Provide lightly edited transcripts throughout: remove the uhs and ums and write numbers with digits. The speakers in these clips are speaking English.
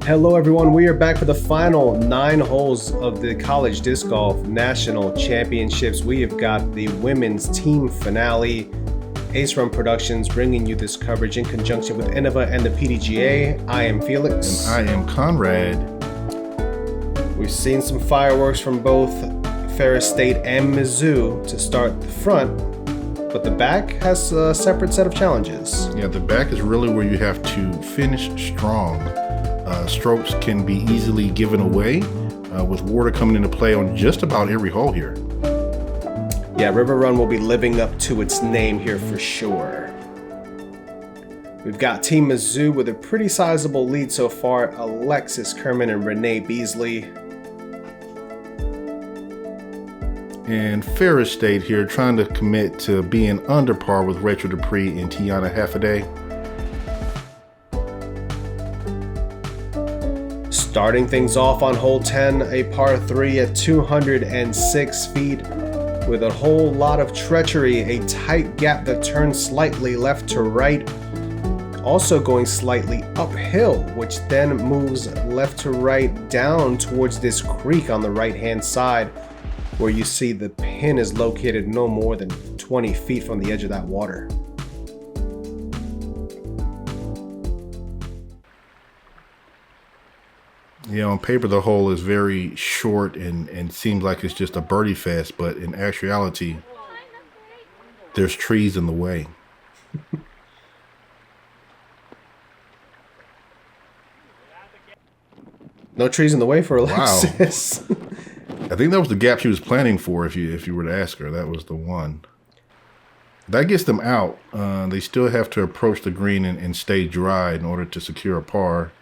Hello everyone, we are back for the final 9 holes of the College Disc Golf National Championships. We have got the women's team finale. Ace Run Productions bringing you this coverage in conjunction with Innova and the PDGA. I am Felix. And I am Conrad. We've seen some fireworks from both Ferris State and Mizzou to start the front, but the back has a separate set of challenges. Yeah, the back is really where you have to finish strong. Strokes can be easily given away with water coming into play on just about every hole here. Yeah, River Run will be living up to its name here for sure. We've got Team Mizzou with a pretty sizable lead so far. Alexis, Kerman, and Renae Beasley. And Ferris State here trying to commit to being under par with Rachel Dupre and Tianna Halfaday. Starting things off on hole 10, a par 3 at 206 feet with a whole lot of treachery, a tight gap that turns slightly left to right, also going slightly uphill, which then moves left to right down towards this creek on the right hand side where you see the pin is located no more than 20 feet from the edge of that water. Yeah, on paper the hole is very short and seems like it's just a birdie fest, but in actuality, there's trees in the way. No trees in the way for Alexis. Wow. I think that was the gap she was planning for. If you were to ask her, that was the one. That gets them out. They still have to approach the green and stay dry in order to secure a par.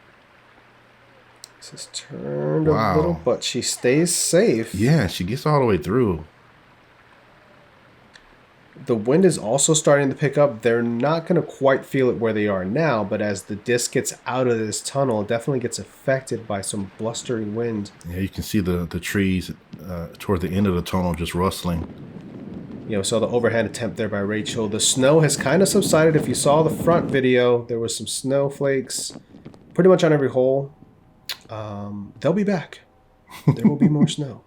This is turned a little, but she stays safe. Yeah, she gets all the way through. The wind is also starting to pick up. They're not going to quite feel it where they are now, but as the disc gets out of this tunnel, it definitely gets affected by some blustery wind. Yeah, you can see the trees toward the end of the tunnel just rustling. You know, so the overhand attempt there by Rachel. The snow has kind of subsided. If you saw the front video, there was some snowflakes pretty much on every hole. They'll be back. There will be more snow.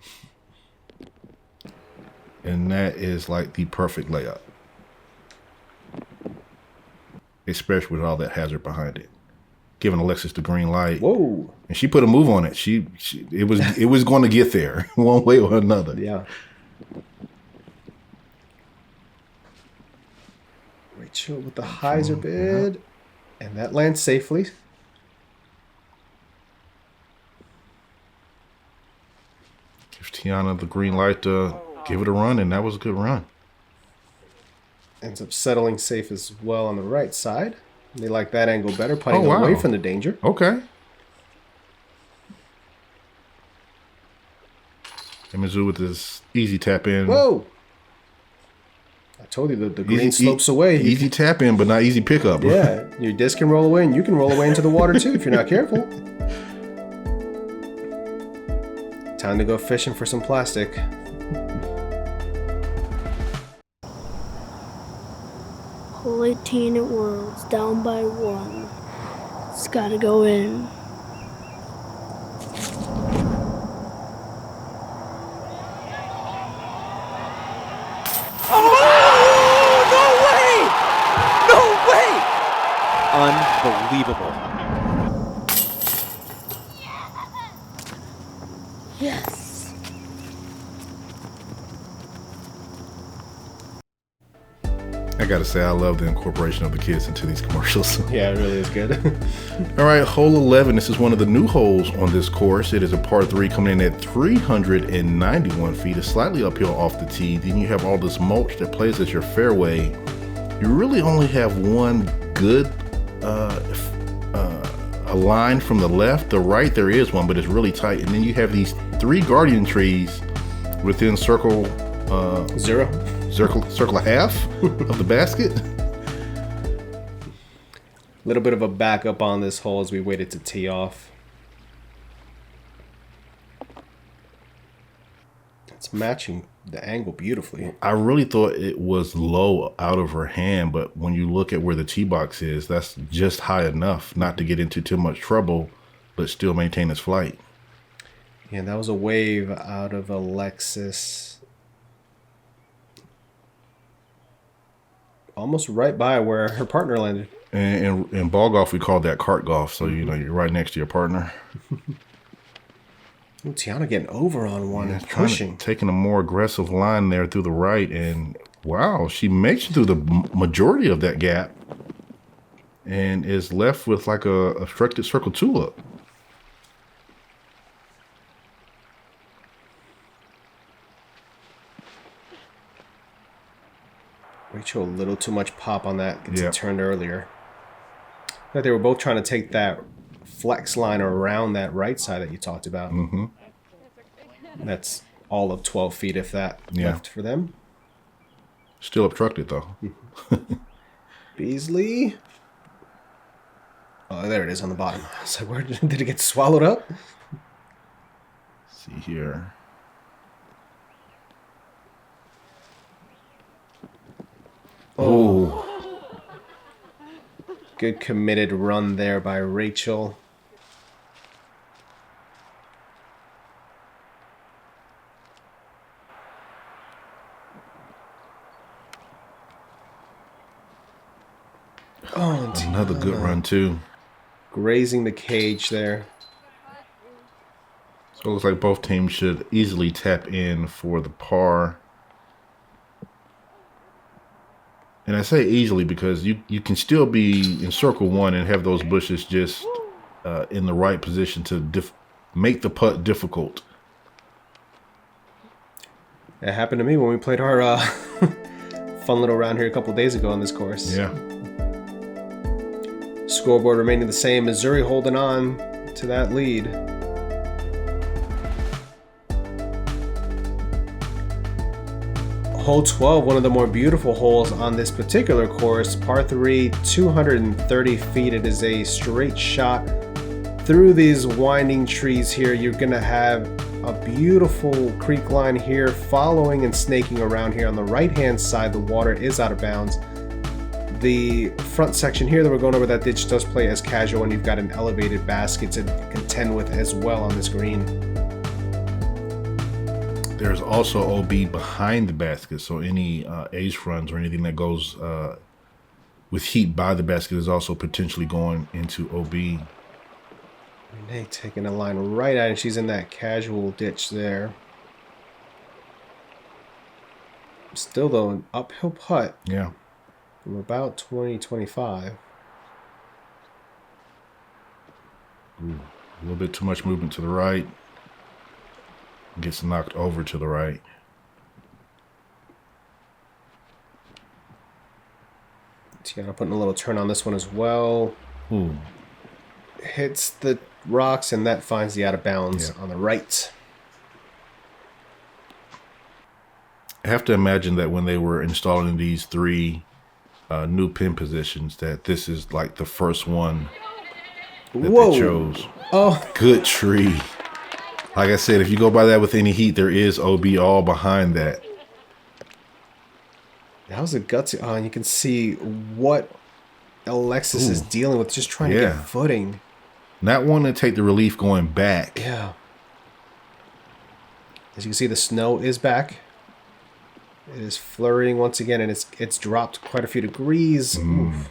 And that is like the perfect layup. Especially with all that hazard behind it. Giving Alexis the green light. Whoa. And she put a move on it. It was going to get there one way or another. Yeah. Rachel with the hyzer bid. And that lands safely. Gives Tianna the green light to give it a run, and that was a good run. Ends up settling safe as well on the right side. They like that angle better, putting away from the danger. Okay. And Mizzou with this easy tap in. Whoa! I told you the green slopes away. Easy tap in, but not easy pickup. Yeah, your disc can roll away, and you can roll away into the water too if you're not careful. Time to go fishing for some plastic. Hole 18 at Worlds, down by 1. It's gotta go in. Unbelievable. Yes. I gotta say, I love the incorporation of the kids into these commercials. Yeah, it really is good. All right, hole 11. This is one of the new holes on this course. It is a par 3 coming in at 391 feet. It's slightly uphill off the tee. Then you have all this mulch that plays as your fairway. You really only have one good a line from the left. The right, there is one, but it's really tight. And then you have these 3 guardian trees within circle Zero. Circle a half of the basket. A little bit of a backup on this hole as we waited to tee off. It's matching the angle beautifully. I really thought it was low out of her hand, but when you look at where the tee box is, that's just high enough not to get into too much trouble but still maintain his flight. Yeah, that was a wave out of Alexis. Almost right by where her partner landed. And in ball golf, we call that cart golf. So, you know, you're right next to your partner. Ooh, Tianna getting over on one and Trying to- pushing. taking a more aggressive line there through the right. And, wow, she makes it through the majority of that gap and is left with like a obstructed circle tulip. Rachel, a little too much pop on that. Gets Yeah. it turned earlier. But they were both trying to take that flex line around that right side that you talked about. Mm-hmm. That's all of 12 feet, if that, Yeah. left for them. Still obstructed, though. Beasley. Oh, there it is on the bottom. I was like, where did it get swallowed up? See here. Oh. Good committed run there by Rachel. Oh, and Another good run, too. grazing the cage there. So it looks like both teams should easily tap in for the par. And I say easily because you can still be in circle one and have those bushes just in the right position to make the putt difficult. It happened to me when we played our fun little round here a couple days ago on this course. Yeah. Scoreboard remaining the same. Missouri holding on to that lead. Hole 12, one of the more beautiful holes on this particular course. Par 3, 230 feet. It is a straight shot through these winding trees here. You're going to have a beautiful creek line here following and snaking around here. On the right-hand side, the water is out of bounds. The front section here that we're going over, that ditch does play as casual, and you've got an elevated basket to contend with as well on this green. There's also OB behind the basket, so any ace runs or anything that goes with heat by the basket is also potentially going into OB. Renae taking a line right at it. She's in that casual ditch there. Still, though, an uphill putt Yeah. from about 20-25. Ooh, a little bit too much movement to the right. Gets knocked over to the right. Tianna putting a little turn on this one as well. Ooh. Hits the rocks, and that finds the out of bounds on the right. I have to imagine that when they were installing these three new pin positions, that this is like the first one that Whoa. they chose. Oh, Good tree. Like I said, if you go by that with any heat, there is OB all behind that. that was a gutsy. Oh, and you can see what Alexis is dealing with, just trying to Yeah. get footing. Not wanting to take the relief going back. Yeah. As you can see, the snow is back. It is flurrying once again, and it's dropped quite a few degrees. Oof.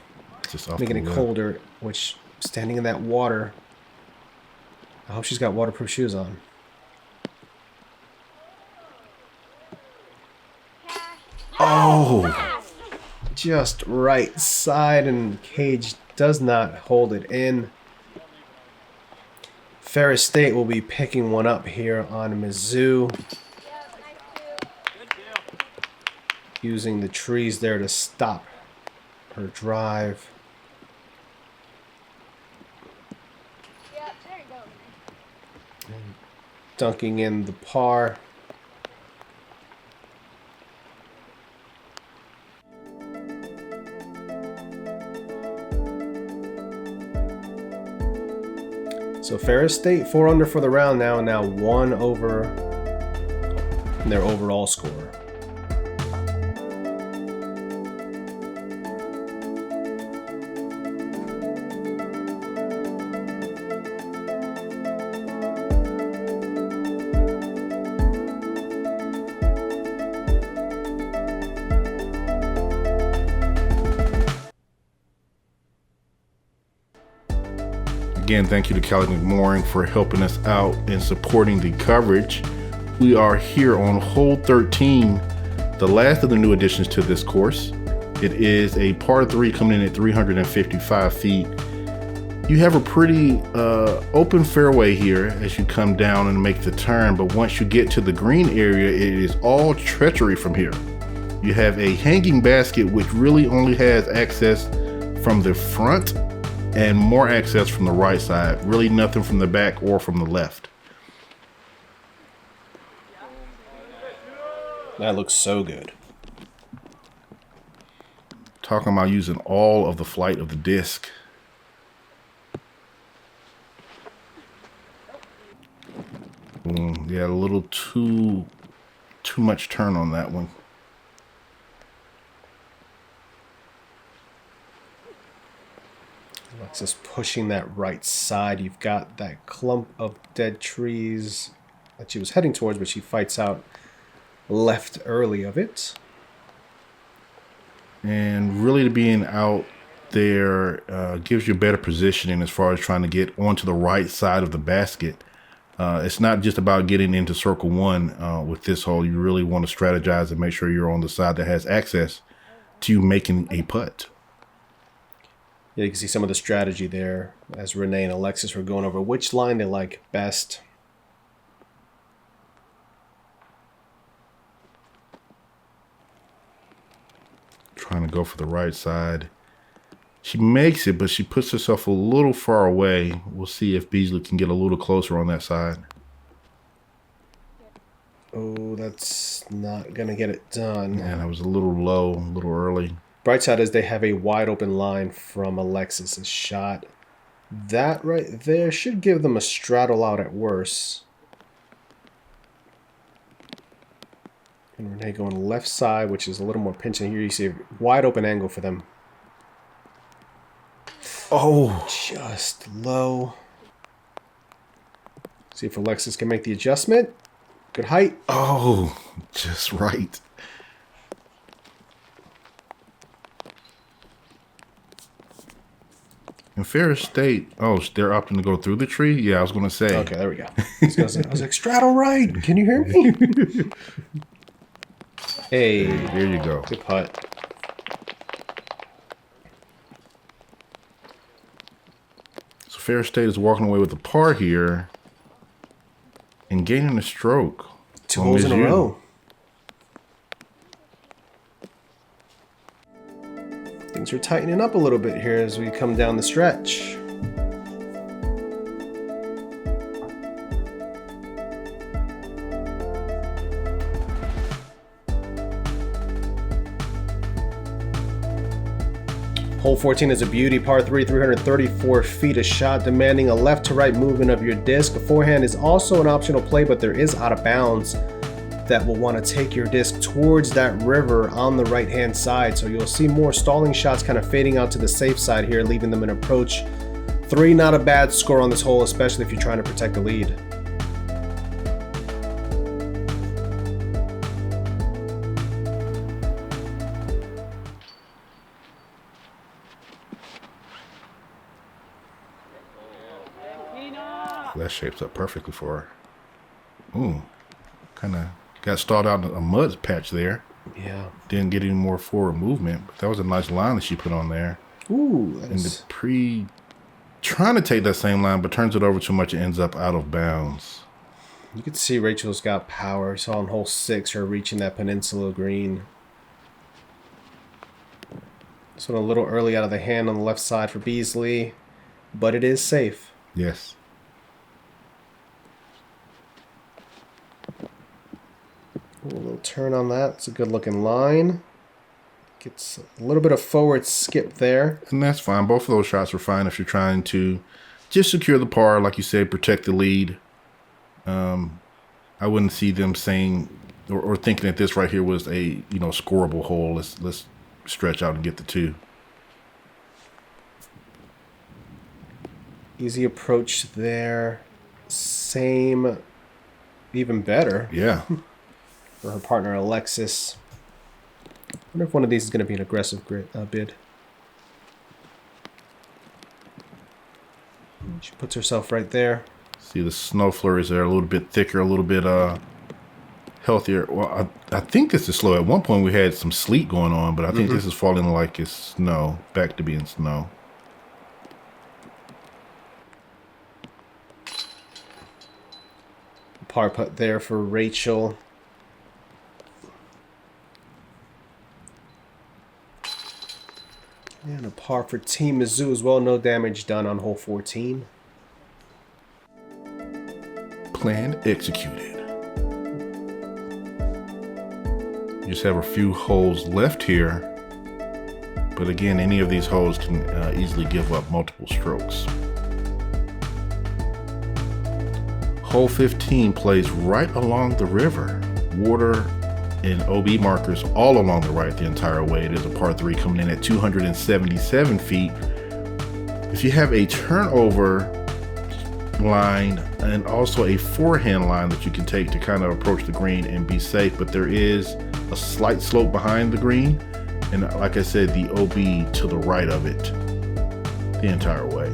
Just off Making the it lip. colder, which standing in that water. I hope she's got waterproof shoes on. Oh, Just right side, and cage does not hold it in. Ferris State will be picking one up here on Mizzou. Using the trees there to stop her drive. And dunking in the par. So Ferris State 4 under for the round now 1 over their overall score. Again, thank you to Callie McMooring for helping us out and supporting the coverage. We are here on hole 13, the last of the new additions to this course. It is a par 3 coming in at 355 feet. You have a pretty open fairway here as you come down and make the turn, but once you get to the green area, it is all treachery from here. You have a hanging basket which really only has access from the front and more access from the right side. Really nothing from the back or from the left. That looks so good. Talking about using all of the flight of the disc. Yeah, a little too much turn on that one. Alexis pushing that right side. You've got that clump of dead trees that she was heading towards, but she fights out left early of it. And really being out there gives you better positioning as far as trying to get onto the right side of the basket. It's not just about getting into circle one with this hole. You really want to strategize and make sure you're on the side that has access to you making a putt. Yeah, you can see some of the strategy there as Renae and Alexis were going over which line they like best. Trying to go for the right side. She makes it, but she puts herself a little far away. We'll see if Beasley can get a little closer on that side. Oh, that's not going to get it done. And that was a little low, a little early. Bright side is they have a wide open line from Alexis' shot. That right there should give them a straddle out at worst. And Renae going left side, which is a little more pinching. Here you see a wide open angle for them. Oh, just low. See if Alexis can make the adjustment. Good height. Oh, just right. In Ferris State, oh, they're opting to go through the tree? Yeah, I was going to say. Okay, there we go. I was like, straddle right. Can you hear me? Hey. There you go. Good putt. So Ferris State is walking away with a par here and gaining a stroke. 2 holes in a row. Things are tightening up a little bit here as we come down the stretch. Hole 14 is a beauty, par 3, 334 feet a shot, demanding a left to right movement of your disc. A forehand is also an optional play, but there is out of bounds that will want to take your disc towards that river on the right hand side. So you'll see more stalling shots kind of fading out to the safe side here, leaving them in approach. 3, not a bad score on this hole, especially if you're trying to protect the lead. That shapes up perfectly for her. Ooh, kind of got stalled out in a mud patch there. Yeah. Didn't get any more forward movement, but that was a nice line that she put on there. Ooh, and Dupre trying to take that same line, but turns it over too much and ends up out of bounds. You can see Rachel's got power. You saw on hole 6 her reaching that peninsula green. This one a little early out of the hand on the left side for Beasley, but it is safe. Yes. A little turn on that. It's a good looking line. Gets a little bit of forward skip there. And that's fine. Both of those shots are fine if you're trying to just secure the par, like you said, protect the lead. I wouldn't see them saying or thinking that this right here was a scoreable hole. Let's stretch out and get the 2. Easy approach there. Same, even better. Yeah. For her partner Alexis. I wonder if one of these is going to be an aggressive bid. She puts herself right there. See the snow flurries there, a little bit thicker, a little bit healthier. Well, I think this is slow. At one point we had some sleet going on, but I think this is falling like it's snow, back to being snow. Par putt there for Rachel. And a par for Team Mizzou as well. No damage done on hole 14. Plan executed. You just have a few holes left here. But again, any of these holes can easily give up multiple strokes. Hole 15 plays right along the river. Water and OB markers all along the right the entire way. It is a par 3 coming in at 277 feet. If you have a turnover line and also a forehand line that you can take to kind of approach the green and be safe, but there is a slight slope behind the green, and like I said, the OB to the right of it the entire way.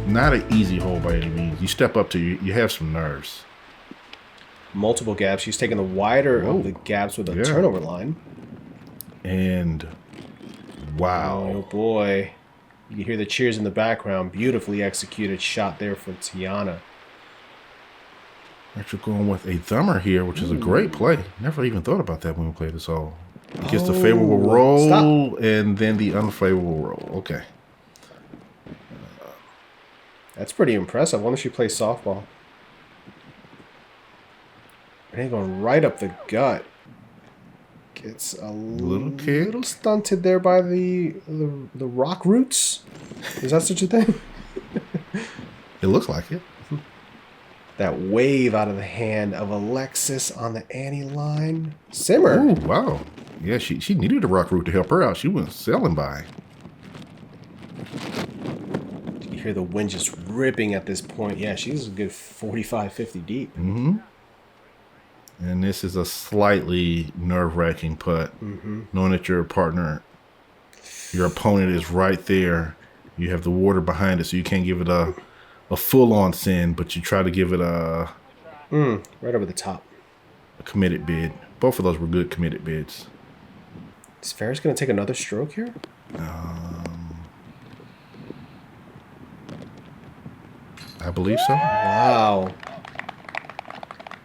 Not an easy hole by any means. You step up to you have some nerves. Multiple gaps. She's taking the wider of the gaps with a turnover line. And wow. Oh boy. You can hear the cheers in the background. Beautifully executed shot there for Tianna. Actually going with a thumber here, which is a great play. Never even thought about that when we played this hole. It gets the favorable roll and then the unfavorable roll. Okay. That's pretty impressive. I wonder if she plays softball. Renae going right up the gut. Gets a little stunted there by the rock roots. Is that such a thing? It looks like it. That wave out of the hand of Alexis on the Annie line. Simmer. Ooh, wow. Yeah, she needed a rock root to help her out. She went sailing by. You hear the wind just ripping at this point. Yeah, she's a good 45, 50 deep. Mm-hmm. And this is a slightly nerve-wracking putt. Knowing that your partner, your opponent is right there. You have the water behind it, so you can't give it a full-on send, but you try to give it a... right over the top. A committed bid. Both of those were good committed bids. Is Ferris going to take another stroke here? I believe so. Wow.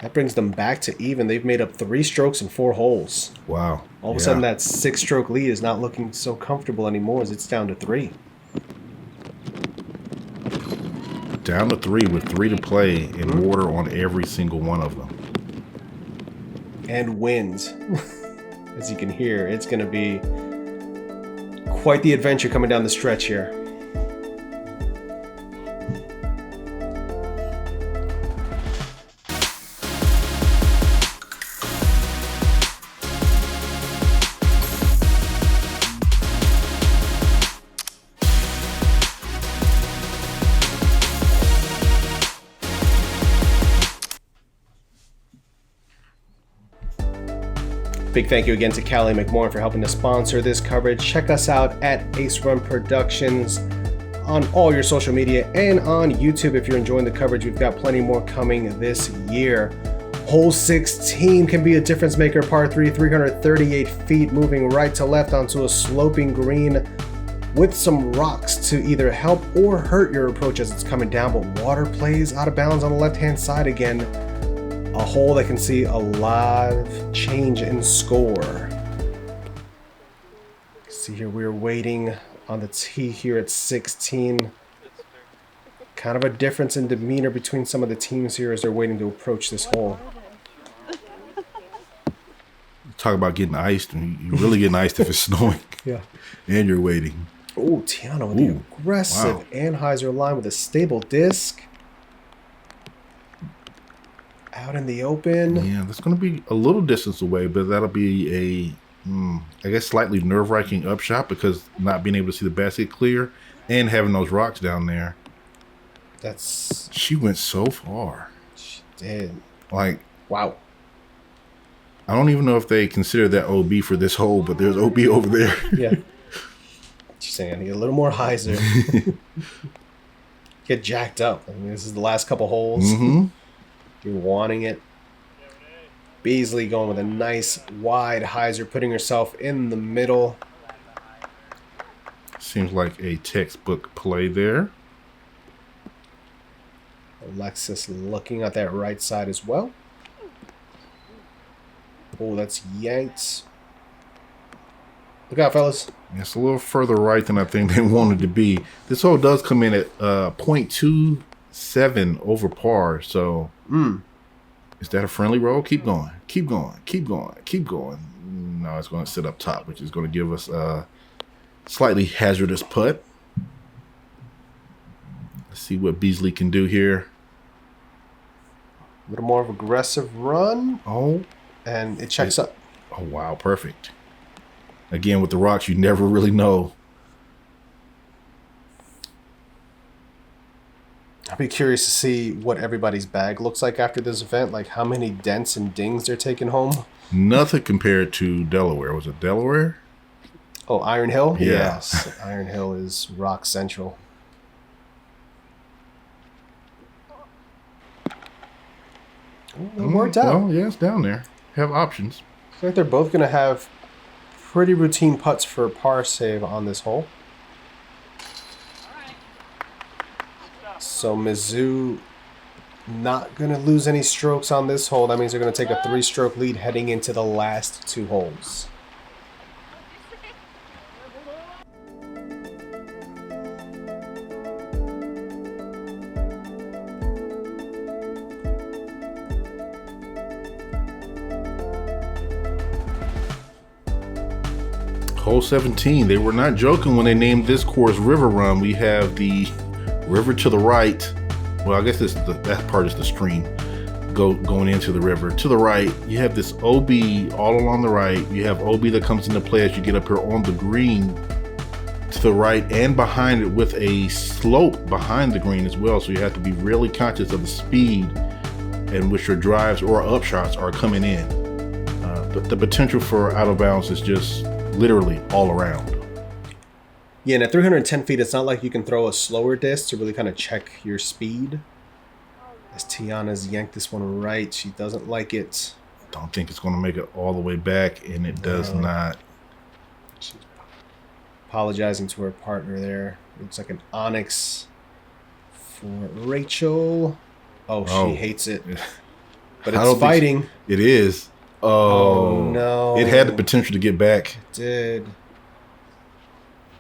That brings them back to even. They've made up 3 strokes in 4 holes. Wow. All of a sudden, that 6-stroke lead is not looking so comfortable anymore as it's down to 3. Down to 3 with 3 to play and water on every single one of them. And wind. As you can hear, it's going to be quite the adventure coming down the stretch here. Big thank you again to Callie McMorrin for helping to sponsor this coverage. Check us out at Ace Run Productions on all your social media and on YouTube if you're enjoying the coverage. We've got plenty more coming this year. Hole 16 can be a difference maker. Par 3, 338 feet, moving right to left onto a sloping green with some rocks to either help or hurt your approach as it's coming down, but water plays out of bounds on the left-hand side again. A hole that can see a lot of change in score. See here, we're waiting on the tee here at 16. Kind of a difference in demeanor between some of the teams here as they're waiting to approach this hole. Talk about getting iced. You really getting iced if it's snowing. Yeah. And you're waiting. Oh, Tianna with the aggressive Anheuser line with a stable disc. Out in the open. Yeah, that's going to be a little distance away, but that'll be I guess, slightly nerve-wracking upshot because not being able to see the basket clear and having those rocks down there. She went so far. She did. Like, wow. I don't even know if they consider that OB for this hole, but there's OB over there. Yeah. She's saying I need a little more hyzer. get jacked up. I mean, this is the last couple holes. Mm-hmm. You're wanting it. Beasley going with a nice wide hyzer, putting herself in the middle. Seems like a textbook play there. Alexis looking at that right side as well. Oh, that's yanked. Look out, fellas. It's a little further right than I think they wanted to be. This hole does come in at 0.27 over par, so is that a friendly roll? Keep going, keep going, keep going, keep going. No, it's going to sit up top, which is going to give us a slightly hazardous putt. Let's see what Beasley can do here. A little more of aggressive run. Oh. And it checks up. Oh, wow, perfect. Again, with the rocks, you never really know. I'll be curious to see what everybody's bag looks like after this event. Like how many dents and dings they're taking home. Nothing compared to Delaware. Was it Delaware? Oh, Iron Hill? Yeah. Yes. Iron Hill is rock central. Oh, it worked out. Well, yeah, it's down there. Have options. I think they're both going to have pretty routine putts for par save on this hole. So Mizzou not going to lose any strokes on this hole. That means they're going to take a 3-stroke lead heading into the last 2 holes. Hole 17. They were not joking when they named this course River Run. We have the river to the right. Well, I guess that part is the stream going into the river. To the right, you have this OB all along the right. You have OB that comes into play as you get up here on the green to the right and behind it with a slope behind the green as well. So you have to be really conscious of the speed in which your drives or upshots are coming in. But the potential for out of bounds is just literally all around. Yeah, and at 310 feet, it's not like you can throw a slower disc to really kind of check your speed. As Tianna's yanked this one right, she doesn't like it. Don't think it's going to make it all the way back, and it does not. She's apologizing to her partner there. Looks like an onyx for Rachel. Oh, she hates it. But it's fighting. It is. Oh, no. It had the potential to get back. It did.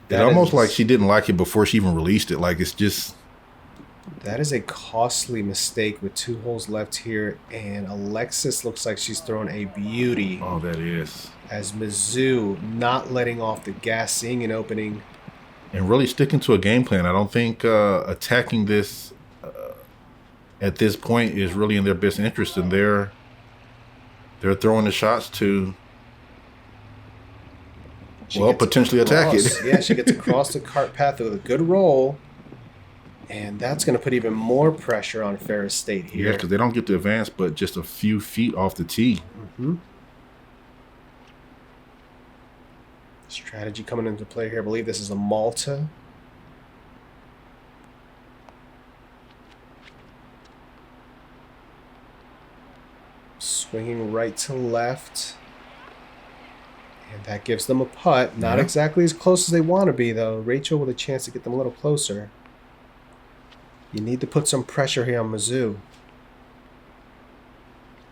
It almost like she didn't like it before she even released it. Like, it's just... That is a costly mistake with 2 holes left here. And Alexis looks like she's thrown a beauty. Oh, that is. As Mizzou not letting off the gas, seeing an opening. And really sticking to a game plan. I don't think attacking this at this point is really in their best interest. And they're throwing the shots to... potentially attack it. Yeah, she gets across the cart path with a good roll. And that's going to put even more pressure on Ferris State here. Yeah, because they don't get to advance but just a few feet off the tee. Strategy coming into play here. I believe this is a Malta. Swinging right to left. And that gives them a putt. Not exactly as close as they want to be, though. Rachel with a chance to get them a little closer. You need to put some pressure here on Mizzou.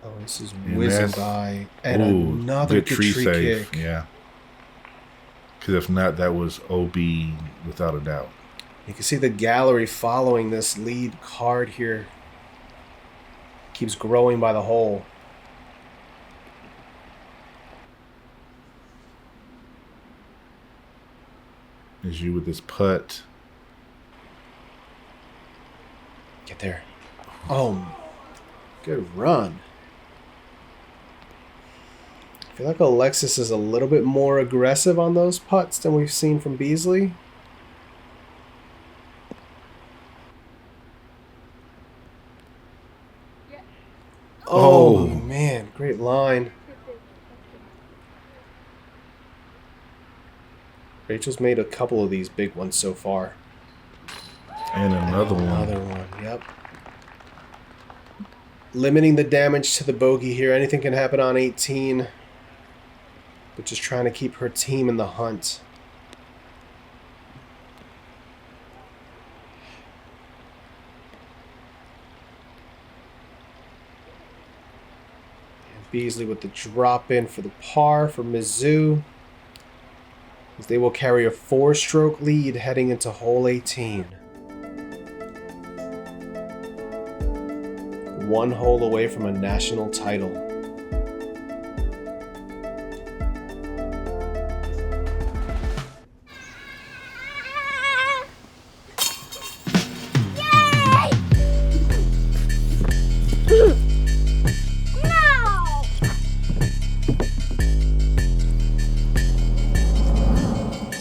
Oh, this is whizzing by. And another good tree kick. Yeah. Because if not, that was OB without a doubt. You can see the gallery following this lead card here. Keeps growing by the hole. As you with this putt. Get there. Oh, good run. I feel like Alexis is a little bit more aggressive on those putts than we've seen from Beasley. Oh, man. Great line. Rachel's made a couple of these big ones so far. And another one. Another one, yep. Limiting the damage to the bogey here. Anything can happen on 18. But just trying to keep her team in the hunt. And Beasley with the drop in for the par for Mizzou. As they will carry a 4-stroke lead heading into hole 18. 1 hole away from a national title.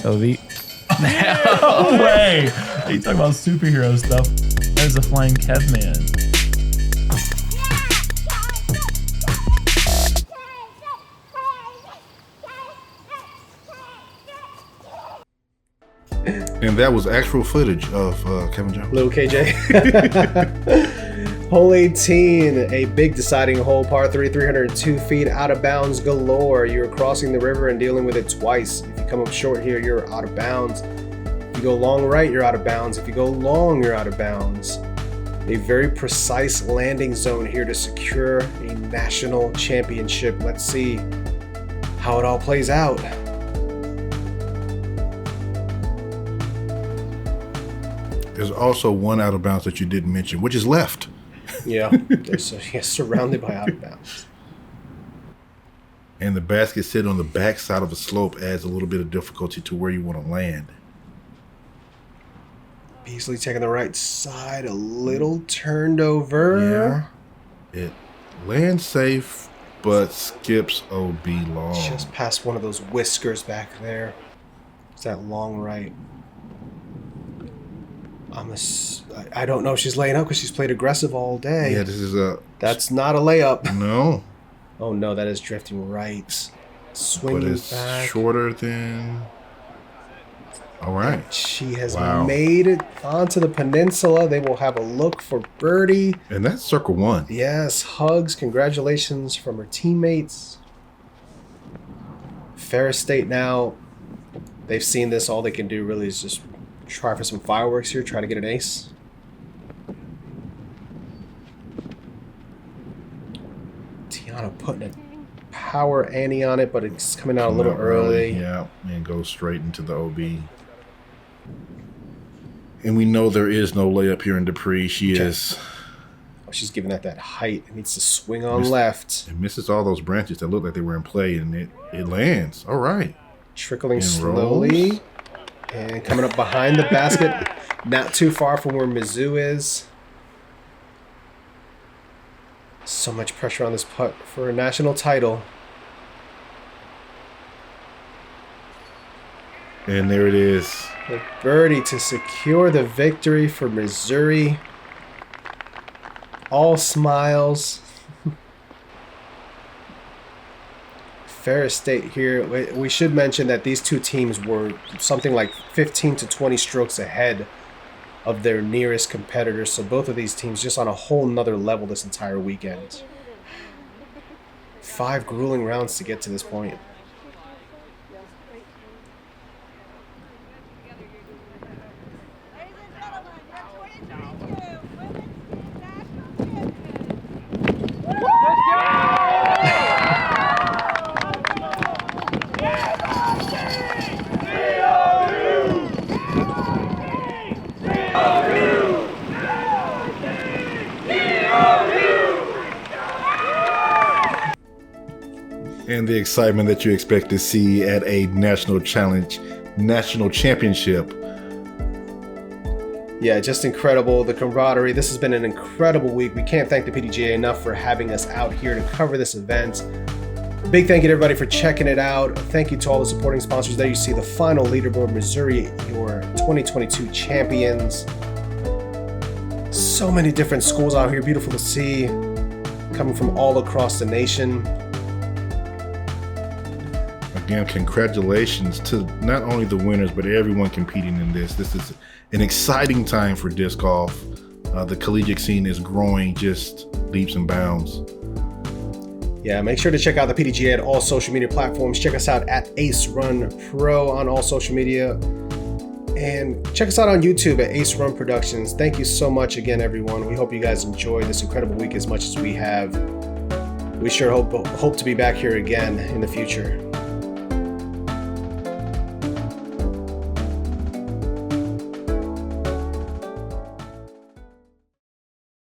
So no way! You talking about superhero stuff? There's a flying Kev man. And that was actual footage of Kevin Jones. Little KJ. Hole 18, a big deciding hole, par 3, 302 feet, out of bounds galore. You're crossing the river and dealing with it twice. If you come up short here, you're out of bounds. If you go long right, you're out of bounds. If you go long, you're out of bounds. A very precise landing zone here to secure a national championship. Let's see how it all plays out. There's also one out of bounds that you didn't mention, which is left. Yeah, they're surrounded by out of bounds. And the basket sitting on the back side of the slope adds a little bit of difficulty to where you want to land. Beasley taking the right side, a little turned over. Yeah. It lands safe, but skips OB long. Just past one of those whiskers back there. It's that long right. I don't know if she's laying up because she's played aggressive all day. Yeah, this is That's not a layup. No. Oh no, that is drifting right. Swinging but it's back. shorter than... All right. She has made it onto the peninsula. They will have a look for birdie. And that's circle 1. Yes, hugs, congratulations from her teammates. Ferris State now, they've seen this. All they can do really is just try for some fireworks here, try to get an ace. Tianna putting a power ante on it, but it's coming out a little early. Yeah, and goes straight into the OB. And we know there is no layup here in Dupre. She is... Oh, she's giving that height. It needs to swing on left. It misses all those branches that look like they were in play, and it lands. All right. Trickling slowly. And coming up behind the basket. Not too far from where Mizzou is. So much pressure on this putt for a national title. And there it is. The birdie to secure the victory for Missouri. All smiles. Ferris State here. We should mention that these two teams were something like 15 to 20 strokes ahead of their nearest competitors. So both of these teams just on a whole nother level this entire weekend. 5 grueling rounds to get to this point. And the excitement that you expect to see at a national championship. Yeah, just incredible. The camaraderie. This has been an incredible week. We can't thank the PDGA enough for having us out here to cover this event. Big thank you to everybody for checking it out. Thank you to all the supporting sponsors. There you see the final leaderboard. Missouri, your 2022 champions. So many different schools out here. Beautiful to see. Coming from all across the nation. Again, congratulations to not only the winners, but everyone competing in this. This is an exciting time for disc golf. The collegiate scene is growing just leaps and bounds. Yeah, make sure to check out the PDGA at all social media platforms. Check us out at Ace Run Pro on all social media. And check us out on YouTube at Ace Run Productions. Thank you so much again, everyone. We hope you guys enjoy this incredible week as much as we have. We sure hope to be back here again in the future.